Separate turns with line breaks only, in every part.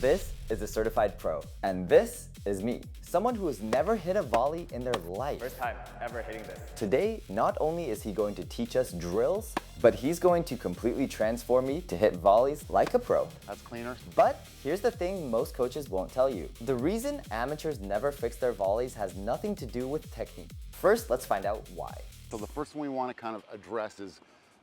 This is a certified pro, and this is me, someone who has never hit a volley in their life.
First time ever hitting this.
Today, not only is he going to teach us drills, but he's going to completely transform me to hit volleys like a pro.
That's cleaner.
But here's the thing most coaches won't tell you. The reason amateurs never fix their volleys has nothing to do with technique. First, let's find out why.
So the first thing we want to kind of address is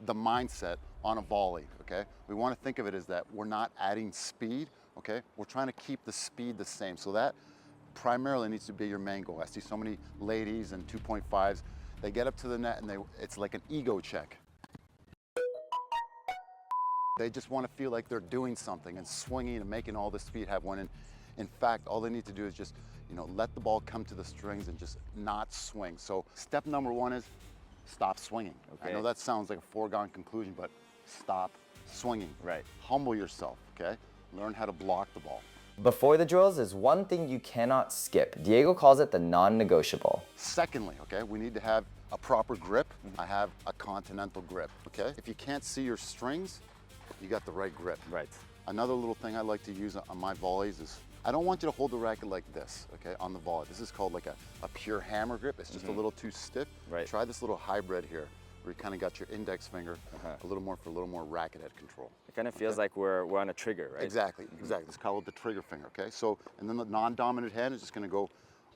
the mindset on a volley, okay? We want to think of it as that we're not adding speed, okay? We're trying to keep the speed the same. So that primarily needs to be your main goal. I see so many ladies and 2.5s, they get up to the net and it's like an ego check. They just want to feel like they're doing something and swinging and making all the speed have when in fact, all they need to do is just, let the ball come to the strings and just not swing. So step number one is stop swinging. Okay. I know that sounds like a foregone conclusion, but stop swinging.
Right.
Humble yourself, okay? Learn how to block the ball.
Before the drills is one thing you cannot skip. Diego calls it the non-negotiable.
Secondly, okay, we need to have a proper grip. I have a continental grip, okay? If you can't see your strings, you got the right grip.
Right.
Another little thing I like to use on my volleys is, I don't want you to hold the racket like this, okay, on the volley. This is called like a pure hammer grip. It's just a little too stiff.
Right.
Try this little hybrid here, where you kind of got your index finger a little more racket head control.
It kind of feels like we're on a trigger, right?
Exactly, exactly. It's called the trigger finger, okay? So, and then the non-dominant hand is just gonna go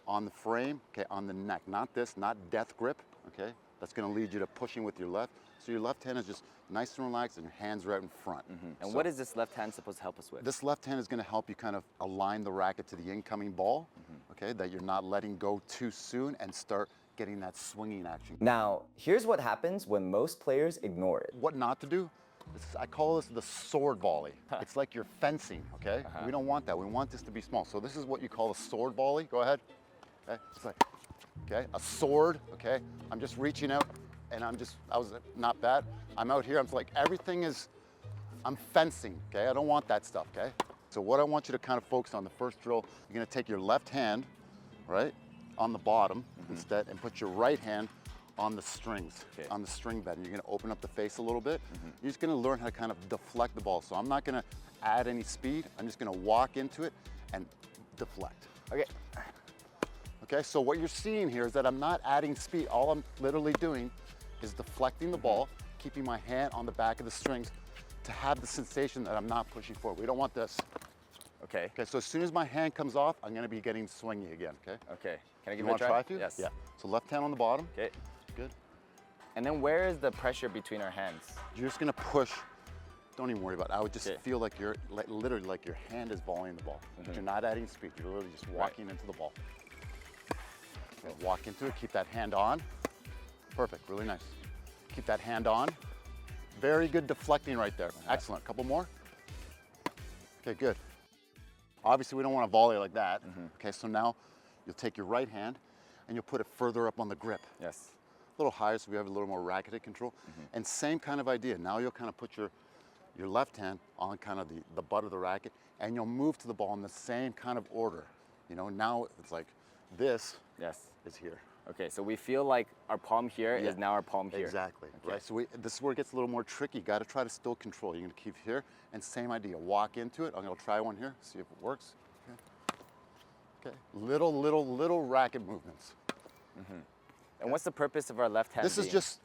on the frame, okay, on the neck. Not this, not death grip, okay? That's gonna lead you to pushing with your left. So your left hand is just nice and relaxed and your hands are out in front.
And what is this left hand supposed to help us with?
This left hand is gonna help you kind of align the racket to the incoming ball, okay? That you're not letting go too soon and start getting that swinging action.
Now, here's what happens when most players ignore it.
What not to do? I call this the sword volley. It's like you're fencing, okay? We don't want that. We want this to be small. So this is what you call a sword volley. Go ahead. Okay, it's like, okay, a sword, okay? I'm just reaching out and I was not bad. I'm out here, I'm like, I'm fencing, okay? I don't want that stuff, okay? So what I want you to kind of focus on the first drill, you're gonna take your left hand, right, on the bottom instead, and put your right hand on the strings, on the string bed. And you're gonna open up the face a little bit. You're just gonna learn how to kind of deflect the ball. So I'm not gonna add any speed. I'm just gonna walk into it and deflect.
Okay.
Okay, so what you're seeing here is that I'm not adding speed. All I'm literally doing is deflecting the ball, keeping my hand on the back of the strings to have the sensation that I'm not pushing forward. We don't want this.
Okay.
Okay, so as soon as my hand comes off, I'm gonna be getting swingy again, okay?
Okay. Can I give
You
it a
want to
try?
try a few?
Yes.
Yeah. So left hand on the bottom.
Okay.
Good.
And then where is the pressure between our hands?
You're just gonna push. Don't even worry about it. I would just feel like you're literally like your hand is volleying the ball. But you're not adding speed. You're literally just walking into the ball. Okay, walk into it. Keep that hand on. Perfect. Really nice. Keep that hand on. Very good deflecting right there. Excellent. Couple more. Okay, good. Obviously, we don't want to volley like that. Okay, so now you'll take your right hand and you'll put it further up on the grip.
Yes.
A little higher so we have a little more racketed control. And same kind of idea. Now you'll kind of put your left hand on kind of the butt of the racket and you'll move to the ball in the same kind of order. Now it's like this is here.
Okay, so we feel like our palm here is now our palm here.
Exactly, right? So this is where it gets a little more tricky. You gotta try to still control. You're gonna keep here and same idea. Walk into it. I'm gonna try one here, see if it works. Okay. Little racket movements.
And what's the purpose of our left hand?
This is just,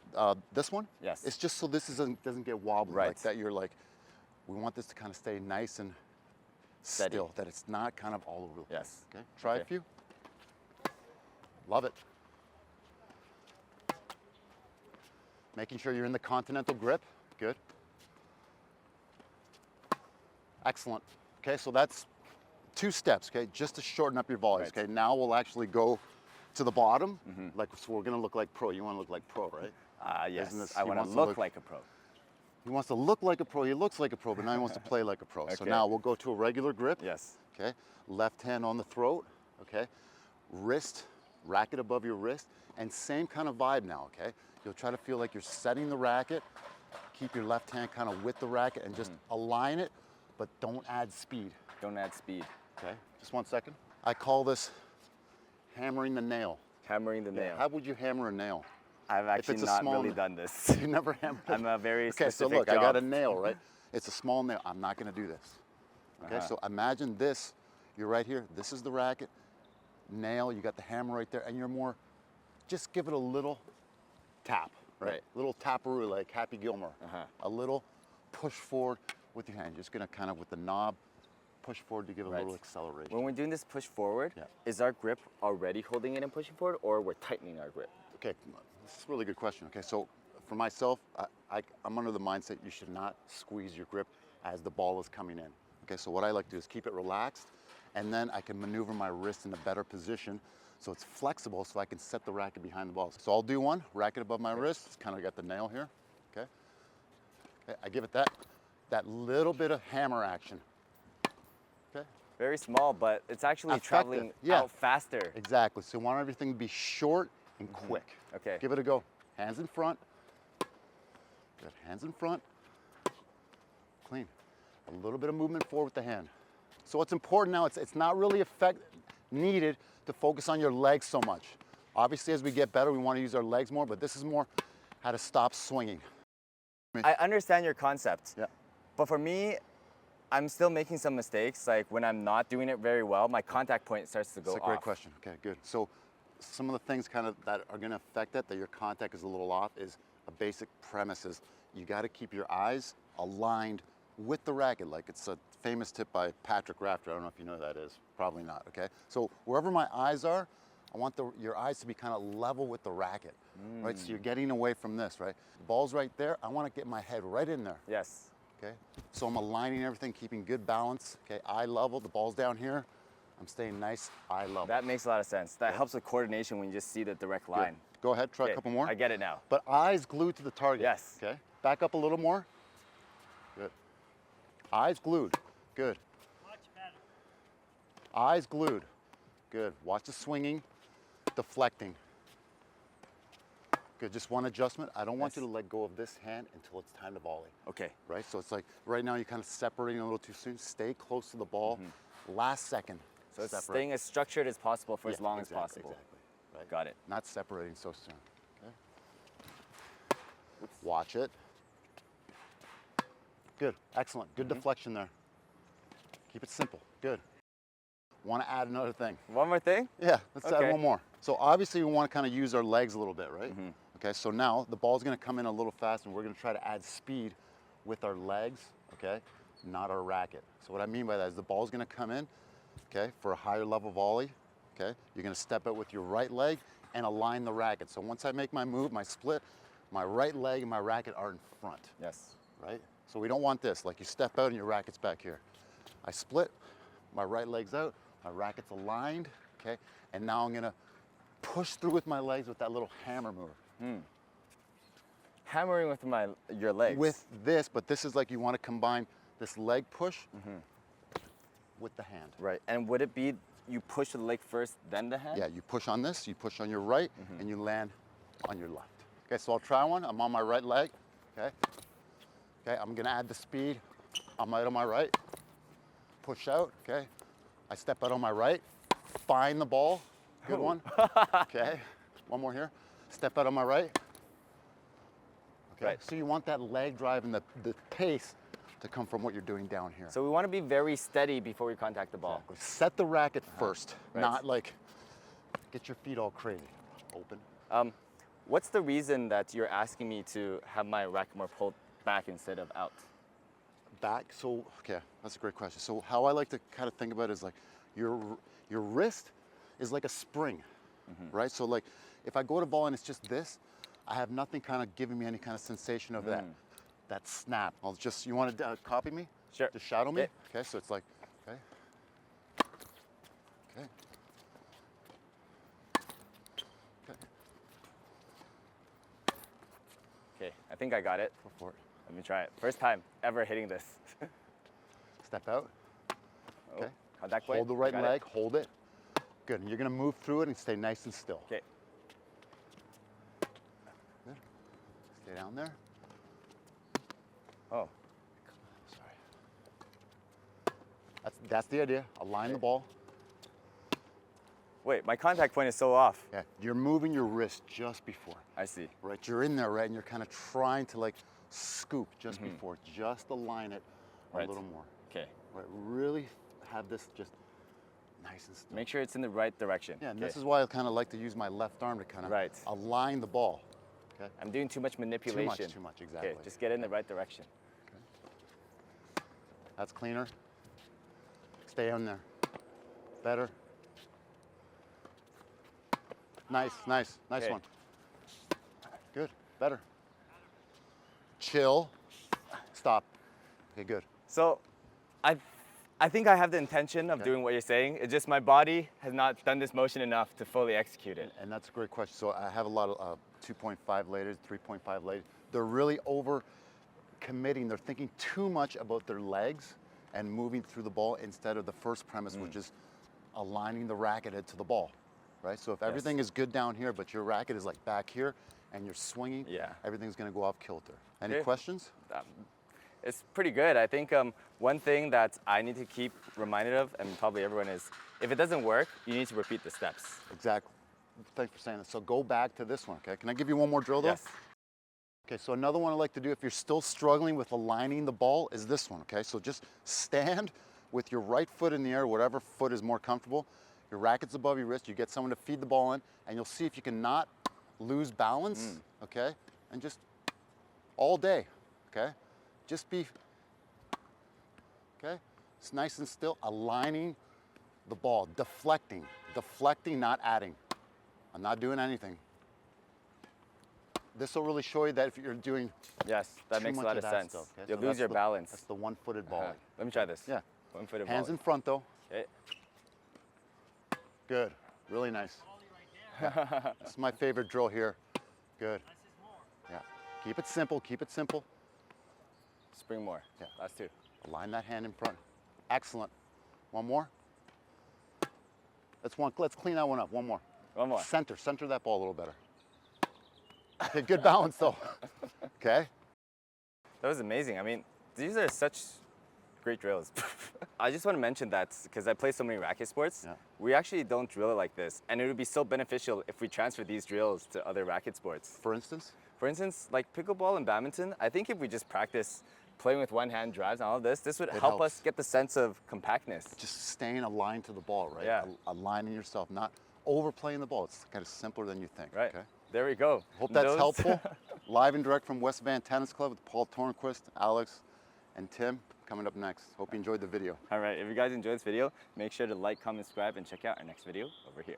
this one?
Yes.
It's just so this doesn't get wobbly like that. You're like, we want this to kind of stay nice and still, that it's not kind of all over the place. Okay, try a few. Love it. Making sure you're in the continental grip. Good. Excellent. Okay, so that's 2 steps, okay, just to shorten up your volleys. Okay, now we'll actually go to the bottom. So we're gonna look like pro. You wanna look like pro, right?
Yes, I wanna look like a pro.
He wants to look like a pro. He looks like a pro, but now he wants to play like a pro. So now we'll go to a regular grip.
Yes.
Okay, left hand on the throat, okay? Wrist, racket above your wrist, and same kind of vibe now, okay? You'll try to feel like you're setting the racket, keep your left hand kind of with the racket and just align it, but don't add speed.
Don't add speed.
Okay, just 1 second. I call this hammering the nail.
Hammering the nail.
How would you hammer a nail?
I've actually not really done this.
You never hammered?
I'm a very
Okay, so
specific
look,
job.
I got a nail, right? It's a small nail. I'm not gonna do this. Okay, so imagine this. You're right here. This is the racket. Nail, you got the hammer right there, and you're more, just give it a little tap, right? Little taparoo like Happy Gilmore. A little push forward with your hand. You're just gonna kind of with the knob, push forward to give it a little acceleration.
When we're doing this push forward, is our grip already holding it and pushing forward, or we're tightening our grip?
Okay, this is a really good question. Okay, so for myself, I'm under the mindset you should not squeeze your grip as the ball is coming in. Okay, so what I like to do is keep it relaxed, and then I can maneuver my wrist in a better position so it's flexible so I can set the racket behind the ball. So I'll do one, racket above my wrist. It's kind of got the nail here, okay? Okay, I give it that little bit of hammer action. Okay.
Very small, but it's actually traveling out faster.
Exactly, so you want everything to be short and quick.
Okay.
Give it a go. Hands in front. Good, hands in front. Clean. A little bit of movement forward with the hand. So what's important now, it's not really needed to focus on your legs so much. Obviously, as we get better, we want to use our legs more, but this is more how to stop swinging.
I understand your concept. Yeah. But for me, I'm still making some mistakes. Like when I'm not doing it very well, my contact point starts to go off.
That's a great question. Okay, good. So some of the things kind of that are going to affect that your contact is a little off is a basic premise is you got to keep your eyes aligned with the racket. Like it's a famous tip by Patrick Rafter. I don't know if you know who that is. Probably not, okay? So wherever my eyes are, I want your eyes to be kind of level with the racket, right? So you're getting away from this, right? The ball's right there. I want to get my head right in there.
Yes.
Okay? So I'm aligning everything, keeping good balance. Okay, eye level. The ball's down here. I'm staying nice, eye level.
That makes a lot of sense. That helps with coordination when you just see the direct line.
Good. Go ahead, try a couple more.
I get it now.
But eyes glued to the target.
Yes.
Okay, back up a little more. Good. Eyes glued. Good.
Much better.
Eyes glued. Good. Watch the swinging, deflecting. Good. Just one adjustment. I don't want you to let go of this hand until it's time to volley.
Okay.
Right? So it's like right now you're kind of separating a little too soon. Stay close to the ball. Last second.
So it's staying as structured as possible for as long as possible.
Exactly. Right.
Got it.
Not separating so soon. Okay. Watch it. Good. Excellent. Good deflection there. Keep it simple. Good. Want to add another thing?
One more thing?
Yeah, let's add one more. So obviously we want to kind of use our legs a little bit, right? Okay, so now the ball's going to come in a little fast and we're going to try to add speed with our legs, okay, not our racket. So what I mean by that is the ball's going to come in, okay, for a higher level volley, okay? You're going to step out with your right leg and align the racket. So once I make my move, my split, my right leg and my racket are in front.
Yes.
Right? So we don't want this, like you step out and your racket's back here. I split, my right leg's out, my racket's aligned, okay? And now I'm gonna push through with my legs with that little hammer move.
Hammering with your legs?
With this, but this is like you wanna combine this leg push with the hand.
Right, and would it be you push the leg first, then the hand?
Yeah, you push on this, you push on your right, and you land on your left. Okay, so I'll try one. I'm on my right leg, okay? Okay, I'm gonna add the speed. I'm out on my right. Push out, okay? I step out on my right, find the ball. Good one. Okay, one more here. Step out on my right. Okay,
Right.
so you want that leg drive and the pace to come from what you're doing down here.
So we want to be very steady before we contact the ball.
Exactly. Set the racket first,
Right.
not like get your feet all crazy. Open.
What's the reason that you're asking me to have my racket more pulled back instead of out?
Back, so, okay, that's a great question. So how I like to kind of think about it is like your wrist is like a spring, right? So like if I go to volley and it's just this, I have nothing kind of giving me any kind of sensation of that snap. I'll just, you want to copy me?
Sure.
Just shadow me?
Okay.
Okay, so it's like, okay. Okay. Okay.
Okay, I think I got it.
Go for it.
Let me try it. First time ever hitting this.
Step out. Okay.
Contact point.
Hold the right
Got
leg,
it.
hold it. Good, and you're gonna move through it and stay nice and still.
Okay.
Good. Stay down there.
Oh.
Sorry. That's the idea. Align the ball.
Wait, my contact point is so off.
Yeah, you're moving your wrist just before.
I see.
Right, you're in there, right, and you're kind of trying to like scoop just before. Just align it a
Right.
little more.
Okay.
Right, really have this just nice and still.
Make sure it's in the right direction.
Yeah, and
Okay.
this is why I kind of like to use my left arm to kind of
Right.
align the ball. Okay.
I'm doing too much manipulation.
Too much, exactly.
Okay, just get in the right direction.
That's cleaner. Stay on there. Better. Nice, nice, nice
Okay.
one. Good, better. Chill. Stop. Okay, good.
So, I think I have the intention of
Okay.
doing what you're saying. It's just my body has not done this motion enough to fully execute it.
And that's a great question. So I have a lot of 2.5 laters, 3.5 laters. They're really over committing. They're thinking too much about their legs and moving through the ball instead of the first premise, which is aligning the racket head to the ball, right? So if everything is good down here, but your racket is like back here and you're swinging,
Yeah.
everything's gonna go off kilter. Any
Okay.
questions?
It's pretty good. I think one thing that I need to keep reminded of, and probably everyone is, if it doesn't work, you need to repeat the steps.
Exactly. Thanks for saying that. So go back to this one, okay? Can I give you one more drill though?
Yes.
Okay, so another one I like to do if you're still struggling with aligning the ball is this one, okay? So just stand with your right foot in the air, whatever foot is more comfortable. Your racket's above your wrist, you get someone to feed the ball in, and you'll see if you can not lose balance, okay? And just all day, okay? Just be, okay? It's nice and still, aligning the ball, deflecting, not adding. I'm not doing anything. This will really show you that if you're doing
Yes, that
too
makes a
much
lot of
that
sense.
stuff, okay?
You'll
So
lose
that's
your
the-
balance.
That's the one-footed volley.
Let me try this.
Yeah.
One-footed
Hands
volley.
in front though.
Okay.
Good. Really nice. Yeah. This is my favorite drill here. Good. Yeah. Keep it simple. Keep it simple.
Spring more.
Yeah.
Last two.
Align that hand in front. Excellent. One more. Let's clean that one up. One more.
One more.
Center that ball a little better. Okay, good balance though. Okay.
That was amazing. I mean, these are such great drills. I just want to mention that because I play so many racket sports,
Yeah.
we actually don't drill it like this. And it would be so beneficial if we transfer these drills to other racket sports.
For instance,
For instance, like pickleball and badminton, I think if we just practice playing with one hand drives and all of this would help
helps.
us get the sense of compactness.
just staying aligned to the ball, right?
Yeah.
Aligning yourself, not overplaying the ball. It's kind of simpler than you think.
Right.
Okay.
There we go.
Hope that's
Those-
helpful. Live and direct from West Van Tennis Club with Paul Tornquist, Alex, and Tim coming up next. Hope you enjoyed the video.
All right, if you guys enjoyed this video, make sure to like, comment, subscribe, and check out our next video over here.